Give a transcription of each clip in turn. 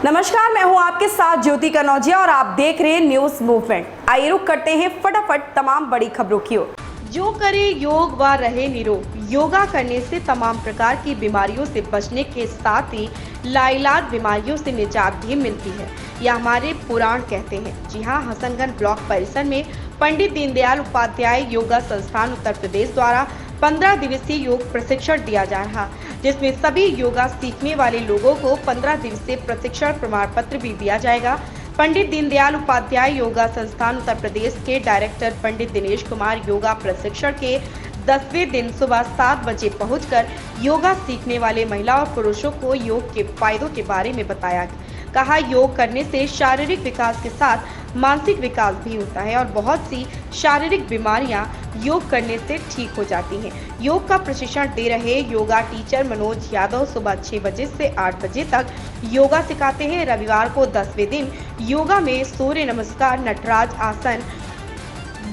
नमस्कार, मैं हूं आपके साथ ज्योति कनौजिया और आप देख रहे हैं न्यूज मूवमेंट। आइए रुक करते हैं फटाफट तमाम बड़ी खबरों की ओर। जो करे योग व रहे निरोग। योगा करने से तमाम प्रकार की बीमारियों से बचने के साथ ही लाइलाज बीमारियों से निजात भी मिलती है, यह हमारे पुराण कहते हैं। जी हां, हसनगंज ब्लॉक परिसर में पंडित दीनदयाल उपाध्याय योगा संस्थान उत्तर प्रदेश द्वारा 15 दिवसीय योग प्रशिक्षण दिया जा रहा, जिसमें सभी योगा सीखने वाले लोगों को 15 दिवसीय प्रशिक्षण प्रमाण पत्र भी दिया जाएगा। पंडित दीनदयाल उपाध्याय योगा संस्थान उत्तर प्रदेश के डायरेक्टर पंडित दिनेश कुमार योगा प्रशिक्षण के 10वें दिन सुबह 7 बजे पहुंचकर योगा सीखने वाले महिला और पुरुषों को योग के फायदों के बारे में बताया। कहा, योग करने से शारीरिक विकास के साथ मानसिक विकास भी होता है और बहुत सी शारीरिक बीमारियां योग करने से ठीक हो जाती हैं। योग का प्रशिक्षण दे रहे योगा टीचर मनोज यादव सुबह 6 बजे से 8 बजे तक योगा सिखाते हैं। रविवार को 10वें दिन योगा में सूर्य नमस्कार, नटराज आसन,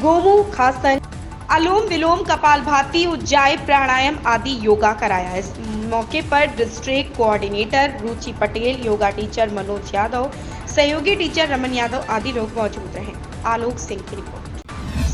गोमुखासन, अलोम विलोम, कपालभाति, उज्जाई प्राणायाम आदि योगा कराया। इस मौके पर डिस्ट्रिक्ट कोऑर्डिनेटर रुचि पटेल, योगा टीचर मनोज यादव, सहयोगी टीचर रमन यादव आदि लोग मौजूद रहे। आलोक सिंह की रिपोर्ट।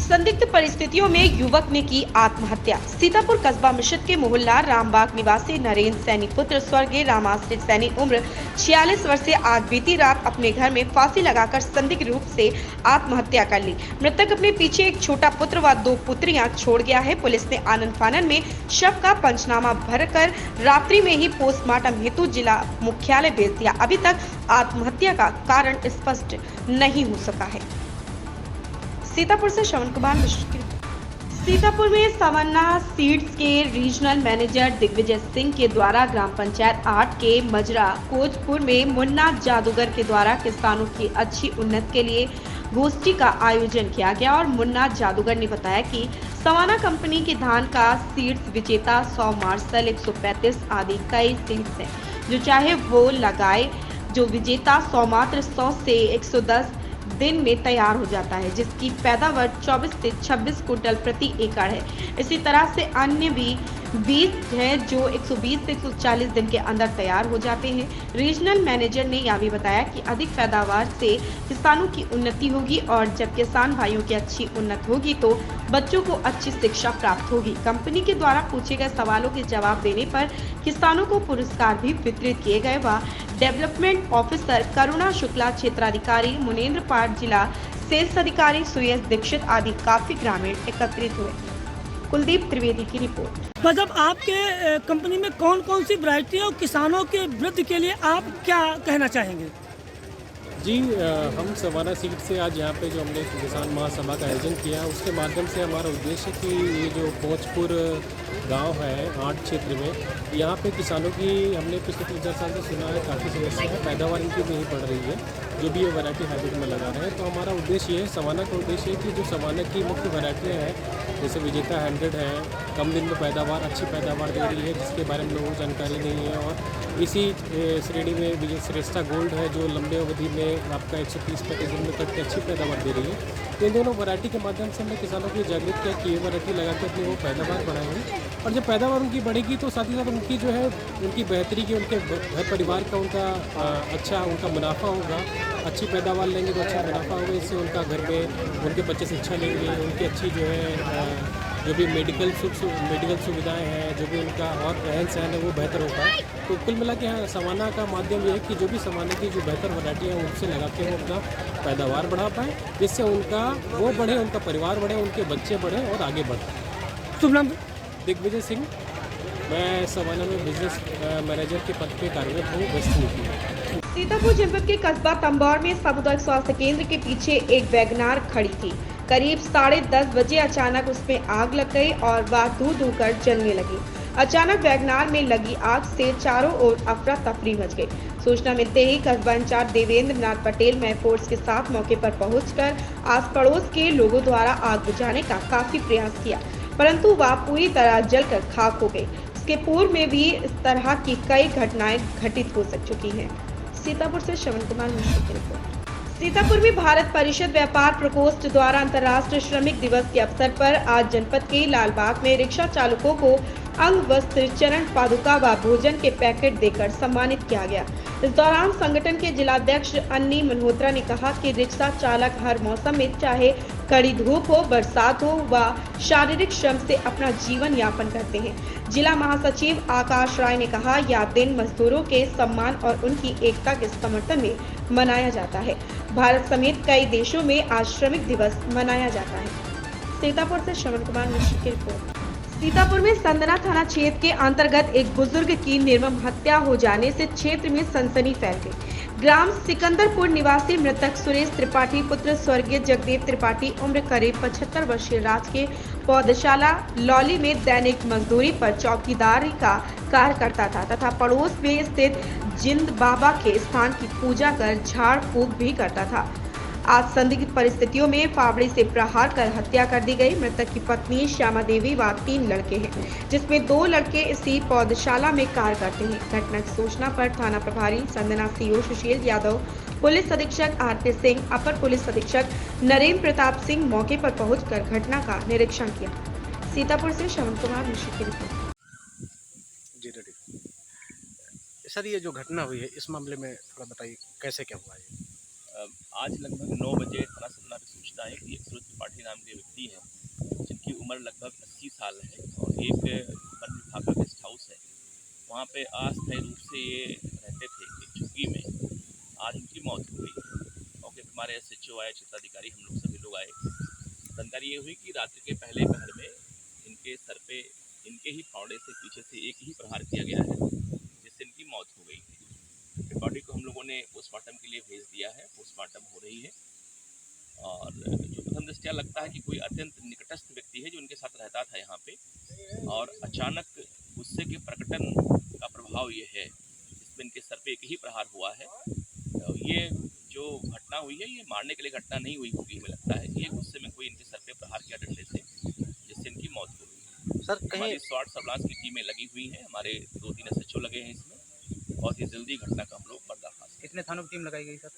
संदिग्ध परिस्थितियों में युवक ने की आत्महत्या। सीतापुर कस्बा मिश्रित के मोहल्ला रामबाग निवासी नरेंद्र सैनी पुत्र स्वर्गीय रामाश्रित सैनी उम्र 46 वर्ष से आज बीती रात अपने घर में फांसी लगाकर संदिग्ध रूप से आत्महत्या कर ली। मृतक अपने पीछे एक छोटा पुत्र व 2 पुत्रियां छोड़ गया है। पुलिस ने आनन फानन में शव का पंचनामा भरकर रात्रि में ही पोस्टमार्टम हेतु जिला मुख्यालय भेज दिया। अभी तक आत्महत्या का कारण स्पष्ट नहीं हो सका है। सीतापुर से श्रवण कुमार मिश्र। सीतापुर में सवन्ना सीड्स के रीजनल मैनेजर दिग्विजय सिंह के द्वारा ग्राम पंचायत 8 के मजरा कोचपुर में मुन्ना जादूगर के द्वारा किसानों की अच्छी उन्नति के लिए गोष्ठी का आयोजन किया गया और मुन्ना जादूगर ने बताया कि सवाना कंपनी के धान का सीड्स विजेता 100 मार्शल 135 आदि कई सीड्स हैं, जो चाहे वो लगाए। जो विजेता 100 मात्र 100 से 110 दिन में तैयार हो जाता है, जिसकी पैदावार 24 से 26 कुंटल प्रति एकड़ है। इसी तरह से अन्य भी बीज हैं जो 120 से 140 दिन के अंदर तैयार हो जाते हैं। रीजनल मैनेजर ने यह भी बताया कि अधिक पैदावार से किसानों की उन्नति होगी और जब किसान भाइयों की अच्छी उन्नति होगी तो बच्चों को अच्छी शिक्षा प्राप्त होगी। कंपनी के द्वारा पूछे गए सवालों के जवाब देने पर किसानों को पुरस्कार भी वितरित किए गए। व डेवलपमेंट ऑफिसर करुणा शुक्ला, क्षेत्राधिकारी मुनेन्द्र पाठ, जिला सेल्स अधिकारी सुयश दीक्षित आदि काफी ग्रामीण एकत्रित हुए। कुलदीप त्रिवेदी की रिपोर्ट। मतलब आपके कंपनी में कौन कौन सी वैरायटी है और किसानों के वृद्धि के लिए आप क्या कहना चाहेंगे? जी, हम सवाना सीट से आज यहाँ पे जो हमने किसान महासभा का आयोजन किया, उसके माध्यम से हमारा उद्देश्य कि ये जो कोचपुर गांव है 8 क्षेत्र में, यहाँ पे किसानों की हमने पिछले 3-4 साल से सुना है काफ़ी समस्या है, पैदावार इनकी नहीं बढ़ रही है, जो भी ये वैरायटी हाइब्रिड में लगा रहे हैं। तो हमारा उद्देश्य ये है, सवाना का उद्देश्य है कि जो सवाना की मुख्य वैरायटियाँ हैं, जैसे विजेता 100 है, कम दिन में पैदावार, अच्छी पैदावार दे रही है, जिसके बारे में लोगों को जानकारी नहीं है। और इसी श्रेणी में विजय श्रेष्ठा गोल्ड है, जो लंबे अवधि में आपका 130-35 दिन में कट के अच्छी पैदावार दे रही है। इन दोनों वैरायटी के माध्यम से हमने किसानों को जागरूक किया कि ये वैरायटी लगा के अपनी वो पैदावार बढ़ाएंगे, और जब पैदावार उनकी बढ़ेगी तो साथ ही साथ उनकी जो है उनकी बेहतरी की, उनके घर परिवार का उनका अच्छा उनका मुनाफा होगा। अच्छी पैदावार लेंगे तो अच्छा मुनाफा होगा, इससे उनका घर में उनके बच्चे शिक्षा लेंगे, उनकी अच्छी जो है जो भी मेडिकल सुविधाएं हैं, जो भी उनका और रहन सहन है वो बेहतर होता है। तो कुल मिला के यहाँ सवाना का माध्यम ये है कि जो भी सवाना की जो बेहतर वैरायटी है उनसे लगा के वो अपना पैदावार बढ़ा पाए, जिससे उनका वो बढ़े, उनका परिवार बढ़े, उनके बच्चे बढ़े और आगे बढ़े। शुभ नाम? दिग्विजय सिंह, मैं सवाना में बिजनेस मैनेजर के पद पे कार्यरत हूँ, वेस्ट यूपी। सीतापुर जनपद के कस्बा तंबौर में सामुदायिक स्वास्थ्य केंद्र के पीछे एक वैगनार खड़ी थी। करीब 10:30 बजे अचानक उसमें आग लग गई और वह धू कर जलने लगी। अचानक वैगनार में लगी आग से चारों ओर अफरा तफरी मच गई। सूचना मिलते ही कस्बा इंचार्ज देवेंद्र नाथ पटेल में फोर्स के साथ मौके पर पहुंचकर आस पड़ोस के लोगों द्वारा आग बुझाने का काफी प्रयास किया, परंतु वह पूरी तरह जलकर खाक हो गई। इसके पूर्व में भी इस तरह की कई घटनाएं घटित हो चुकी हैं। सीतापुर से श्रवण कुमार मिश्र की रिपोर्ट। सीतापुर में भारत परिषद व्यापार प्रकोष्ठ द्वारा अंतर्राष्ट्रीय श्रमिक दिवस के अवसर पर आज जनपद के लालबाग में रिक्शा चालकों को अंग वस्त्र, चरण पादुका व भोजन के पैकेट देकर सम्मानित किया गया। इस दौरान संगठन के जिलाध्यक्ष अन्नी मल्होत्रा ने कहा कि रिक्शा चालक हर मौसम में चाहे कड़ी धूप हो, बरसात हो व शारीरिक श्रम से अपना जीवन यापन करते हैं। जिला महासचिव आकाश राय ने कहा, यह दिन मजदूरों के सम्मान और उनकी एकता के समर्थन में मनाया जाता है। भारत समेत कई देशों में आज श्रमिक दिवस मनाया जाता है। सीतापुर से श्रवण कुमार मिश्र की रिपोर्ट। सीतापुर में संदना थाना क्षेत्र के अंतर्गत एक बुजुर्ग की निर्मम हत्या हो जाने से क्षेत्र में सनसनी फैल गई। ग्राम सिकंदरपुर निवासी मृतक सुरेश त्रिपाठी पुत्र स्वर्गीय जगदेव त्रिपाठी उम्र करीब 75 वर्षीय राजकीय पौधशाला लौली में दैनिक मजदूरी पर चौकीदारी का कार्य करता था तथा पड़ोस में स्थित जिंद बाबा के स्थान की पूजा कर झाड़ फूक भी करता था। आज संदिग्ध परिस्थितियों में फावड़े से प्रहार कर हत्या कर दी गई। मृतक की पत्नी श्यामा देवी व 3 लड़के हैं, जिसमें 2 लड़के इसी पौधशाला में कार्य करते हैं। घटना की सूचना पर थाना प्रभारी संदना सीओ सुशील यादव, पुलिस अधीक्षक आरपी सिंह, अपर पुलिस अधीक्षक नरेंद्र प्रताप सिंह मौके पर पहुंचकर घटना का निरीक्षण किया। सीतापुर से श्रवण कुमार मिश्र की रिपोर्ट। सर, ये जो घटना हुई है इस मामले में थोड़ा बताइए, कैसे क्या हुआ है? आज लगभग 9 बजे थाना सदना में सूचना है कि एक सुरेश त्रिपाठी नाम के व्यक्ति हैं जिनकी उम्र लगभग 80 साल है और एक वन विभाग का गेस्ट हाउस है, वहाँ पे अस्थायी रूप से ये रहते थे एक झुग्गी में। आज उनकी मौत हो गई। मौके पर हमारे SHO आए, क्षेत्राधिकारी, हम लोग सभी लोग आए। जानकारी ये हुई कि रात्रि के पहले पहर में इनके सर पे इनके ही फावड़े से पीछे से एक ही प्रहार किया गया है, जिससे इनकी मौत हो गई। बॉडी को हम लोगों ने पोस्टमार्टम के लिए भेज दिया है, पोस्टमार्टम हो रही है। और जो प्रथम दृष्टया लगता है कि कोई अत्यंत निकटस्थ व्यक्ति है जो उनके साथ रहता था यहाँ पे, और अचानक गुस्से के प्रकटन का प्रभाव ये है। इसमें इनके सर पे एक ही प्रहार हुआ है। ये जो घटना हुई है ये मारने के लिए घटना नहीं हुई होगी, हमें लगता है कि ये गुस्से में कोई इनके सर पे प्रहार किया डंडे से, जिससे इनकी मौत हो गई। सर, कहीं हमारी स्वाट सर्विलांस की टीमें लगी हुई हैं, हमारे 2-3 SHO लगे हैं इसमें। बहुत ही जल्दी घटना का हम लोग पर्दाफाश। कितने थानों की टीम लगाई गई सर?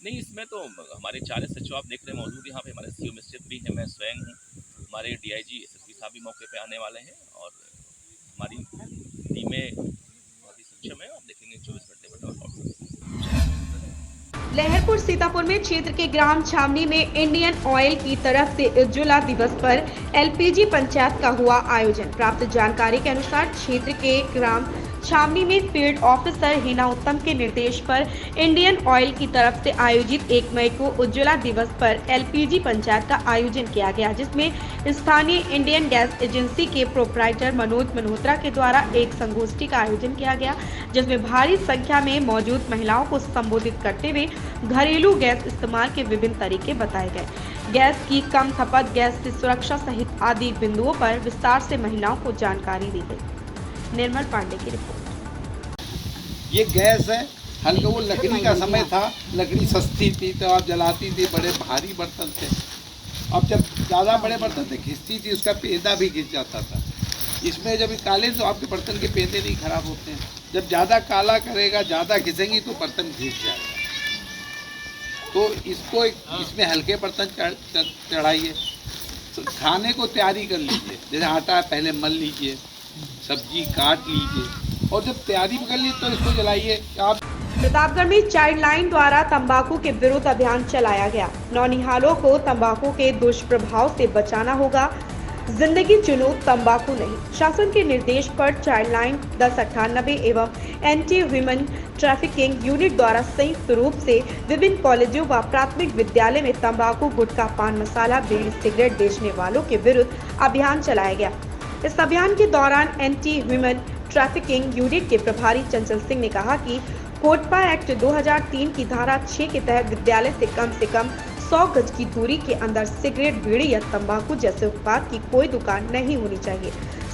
नहीं, इसमें तो हमारे 4 SHO आप देख रहे हैं मौजूद। यहाँ पे हमारे CO मिश्रित भी हैं, मैं स्वयं हूँ, हमारे DIG SSP साहब भी मौके पे आने वाले हैं और हमारी टीमें बहुत ही सक्षम है। आप देखेंगे 24 घंटे लहरपुर सीतापुर में क्षेत्र के ग्राम छावनी में इंडियन ऑयल की तरफ से उज्ज्वला दिवस पर LPG पंचायत का हुआ आयोजन। प्राप्त जानकारी के अनुसार क्षेत्र के ग्राम छावनी में फील्ड ऑफिसर हिना उत्तम के निर्देश पर इंडियन ऑयल की तरफ से आयोजित 1 मई को उज्ज्वला दिवस पर LPG पंचायत का आयोजन किया गया, जिसमें स्थानीय इंडियन गैस एजेंसी के प्रोप्राइटर मनोज मल्होत्रा के द्वारा एक संगोष्ठी का आयोजन किया गया, जिसमें भारी संख्या में मौजूद महिलाओं को संबोधित करते हुए घरेलू गैस इस्तेमाल के विभिन्न तरीके बताए गए। गैस की कम खपत, गैस की सुरक्षा सहित आदि बिंदुओं पर विस्तार से महिलाओं को जानकारी दी गई। निर्मल पांडे की रिपोर्ट। ये गैस है, हल्का वो लकड़ी का समय था, लकड़ी सस्ती थी तो आप जलाती थी, बड़े भारी बर्तन थे। अब जब ज़्यादा बड़े बर्तन थे खिंचती थी, उसका पेंदा भी खिंच जाता था। इसमें जब काले तो आपके बर्तन के पेंदे नहीं खराब होते हैं। जब ज़्यादा काला करेगा, ज़्यादा खिंचेंगी तो बर्तन खिंच जाएगा। तो इसको इसमें हल्के बर्तन चढ़ाइए, तो खाने को तैयारी कर लीजिए। जैसे आटा पहले मल लीजिए, सब्जी काट लीजिए और जब तैयारी कर ली तो इसको जलाइए। आप प्रतापगढ़ में चाइल्ड लाइन द्वारा तंबाकू के विरुद्ध अभियान चलाया गया। नौनिहालों को तंबाकू के दुष्प्रभाव से बचाना होगा। जिंदगी चुनो, तंबाकू नहीं। शासन के निर्देश पर चाइल्ड लाइन 1098 एवं एंटी ह्यूमन ट्रैफिकिंग यूनिट द्वारा संयुक्त रूप से विभिन्न कॉलेजों व प्राथमिक विद्यालय में तंबाकू, गुटखा, पान मसाला, बीड़ी, सिगरेट बेचने वालों के विरुद्ध अभियान चलाया गया। इस अभियान के दौरान एंटी ह्यूमन ट्रैफिकिंग यूनिट के प्रभारी चंचल सिंह ने कहा कि कोटपा एक्ट 2003 की धारा 6 के तहत विद्यालय से कम 100 गज की दूरी के अंदर सिगरेट, बीड़ी या तंबाकू जैसे उत्पाद की कोई दुकान नहीं होनी चाहिए।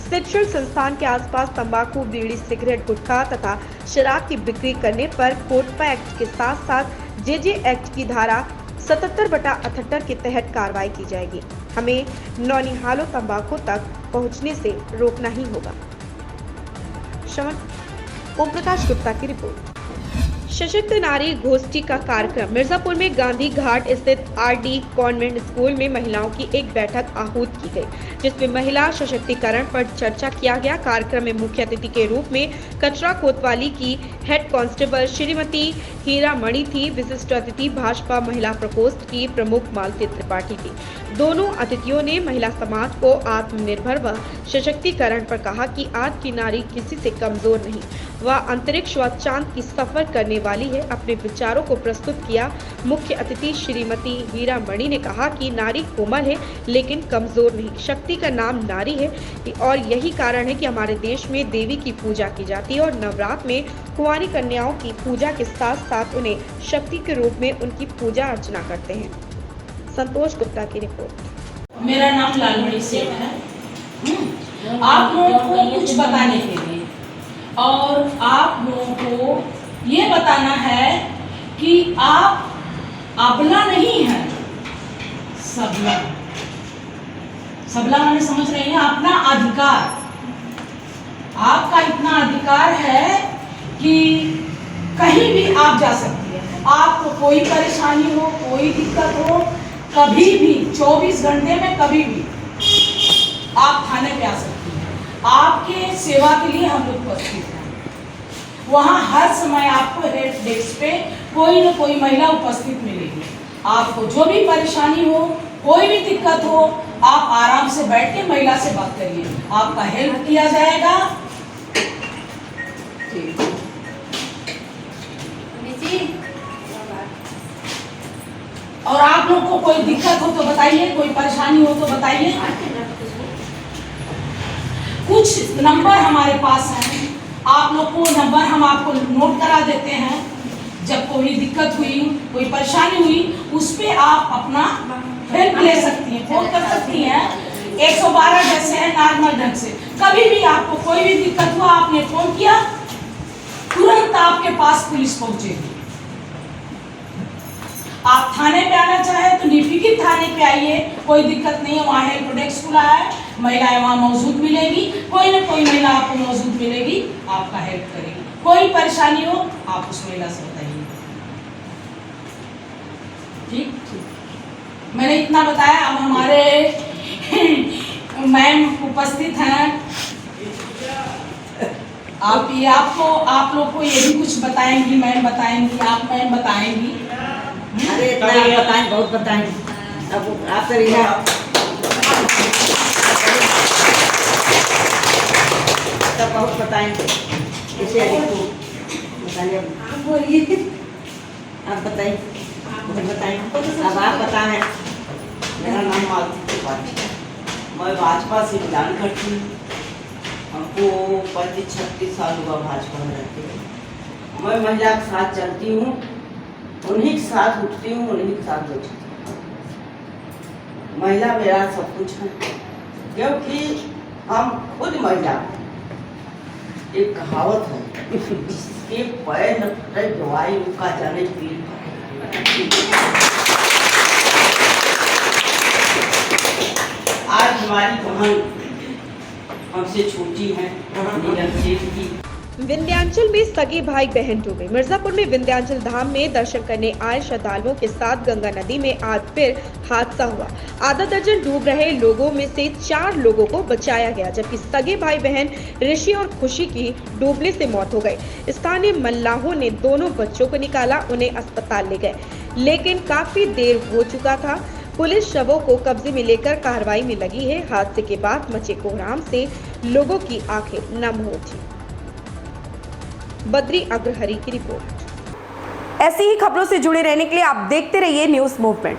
शिक्षण संस्थान के आसपास तंबाकू, बीड़ी, सिगरेट, गुटखा तथा शराब की बिक्री करने पर कोटपा एक्ट के साथ साथ JJ एक्ट की धारा 77/78 के तहत कार्रवाई की जाएगी। हमें नौनिहालों तंबाकू तक पहुंचने से रोकना ही होगा। ओम प्रकाश गुप्ता की रिपोर्ट। सशक्त नारी गोष्ठी का कार्यक्रम। मिर्जापुर में गांधी घाट स्थित आरडी कॉन्वेंट स्कूल में महिलाओं की एक बैठक आहूत की गई, जिसमें महिला सशक्तिकरण पर चर्चा किया गया। कार्यक्रम में मुख्य अतिथि के रूप में कचरा कोतवाली की हेड कांस्टेबल श्रीमती हीरा मणि थी। विशिष्ट अतिथि भाजपा महिला प्रकोष्ठ की प्रमुख मालती त्रिपाठी थी। दोनों अतिथियों ने महिला समाज को आत्मनिर्भर व सशक्तिकरण पर कहा कि आज की नारी किसी से कमजोर नहीं, वह अंतरिक्ष व चांद की सफर करने वाली है। अपने विचारों को प्रस्तुत किया मुख्य अतिथि श्रीमती हीरा मणि ने कहा कि नारी कोमल है लेकिन कमजोर नहीं, शक्ति का नाम नारी है और यही कारण है कि हमारे देश में देवी की पूजा की जाती है और नवरात्र में कुंवारी कन्याओं की पूजा के साथ साथ उन्हें शक्ति के रूप में उनकी पूजा अर्चना करते हैं। संतोष गुप्ता की रिपोर्ट। मेरा नाम लालमणि सेठ है। आप लोगों को कुछ बताने के लिए और आप लोगों को ये बताना है कि आप अबला नहीं है, सबला। सबला माने समझ रहे हैं? अपना अधिकार, आपका इतना अधिकार है कि कहीं भी आप जा सकती हैं। आपको कोई परेशानी हो, कोई दिक्कत हो, कभी भी 24 घंटे में कभी भी आप थाने पे आ सकती हैं। आपके सेवा के लिए हम लोग उपस्थित हैं। वहाँ हर समय आपको हेल्प डेस्क पे कोई न कोई महिला उपस्थित मिलेगी। आपको जो भी परेशानी हो, कोई भी दिक्कत हो, आप आराम से बैठ के महिला से बात करिए, आपका हेल्प किया जाएगा। और आप लोग को कोई दिक्कत हो तो बताइए, कोई परेशानी हो तो बताइए। कुछ नंबर हमारे पास हैं, आप लोग को नंबर हम आपको नोट करा देते हैं। जब कोई दिक्कत हुई, कोई परेशानी हुई, उस पर आप अपना हेल्प ले सकती हैं, फोन कर सकती हैं। 112 जैसे है नॉर्मल ढंग से। कभी भी आपको कोई भी दिक्कत हुआ, आपने फोन किया, तुरंत आपके पास पुलिस पहुंचेगी। आप थाने पे आना चाहे तो निफिकिर थाने पे आइए, कोई दिक्कत नहीं है। वहाँ हेल्प डेस्क खुला है, महिलाएं वहाँ मौजूद मिलेगी, कोई ना कोई महिला आपको मौजूद मिलेगी, आपका हेल्प करेगी। कोई परेशानी हो आप उस महिला से बताइए। ठीक, मैंने इतना बताया। अब हमारे मैम उपस्थित हैं, आप लोग को ये भी कुछ बताएंगी, मैम बताएंगी, आप मैम बताएंगी। अरे इतना आप बताएं, बहुत बताएं। अब आप करिए, तब बहुत बताएं। इसे बताइए, आप बोलिए, आप बताइए, बताएं। अब आप बताएं। मेरा नाम मालती त्रिपाठी है, मैं भाजपा से बिलोंग करती हूँ। हमको 35-36 साल हुआ भाजपा में रहते हुए। मैं महिला के साथ चलती हूँ, उन्हीं के साथ उठती हूँ, उन्हीं के साथ बैठती हूँ। महिला मेरा सब कुछ है, क्योंकि हम खुद महिला। एक कहावत है, जिसके पैर न फटे दवाई उसका जाने पीर। आज हमारी बहन हमसे छोटी है, नीलम सेठ की। विंध्याचल में सगे भाई बहन डूबे। मिर्जापुर में विंध्याचल धाम में दर्शन करने आए श्रद्धालुओं के साथ गंगा नदी में आज फिर हादसा हुआ। आधा दर्जन डूब रहे लोगों में से 4 लोगों को बचाया गया, जबकि सगे भाई बहन ऋषि और खुशी की डूबने से मौत हो गई। स्थानीय मल्लाहों ने दोनों बच्चों को निकाला, उन्हें अस्पताल ले गए, लेकिन काफी देर हो चुका था। पुलिस शवों को कब्जे में लेकर कार्रवाई में लगी है। हादसे के बाद मचे कोहराम से लोगों की आंखें नम हो उठी। बद्री अग्रहरी की रिपोर्ट। ऐसी ही खबरों से जुड़े रहने के लिए आप देखते रहिए न्यूज़ मूवमेंट।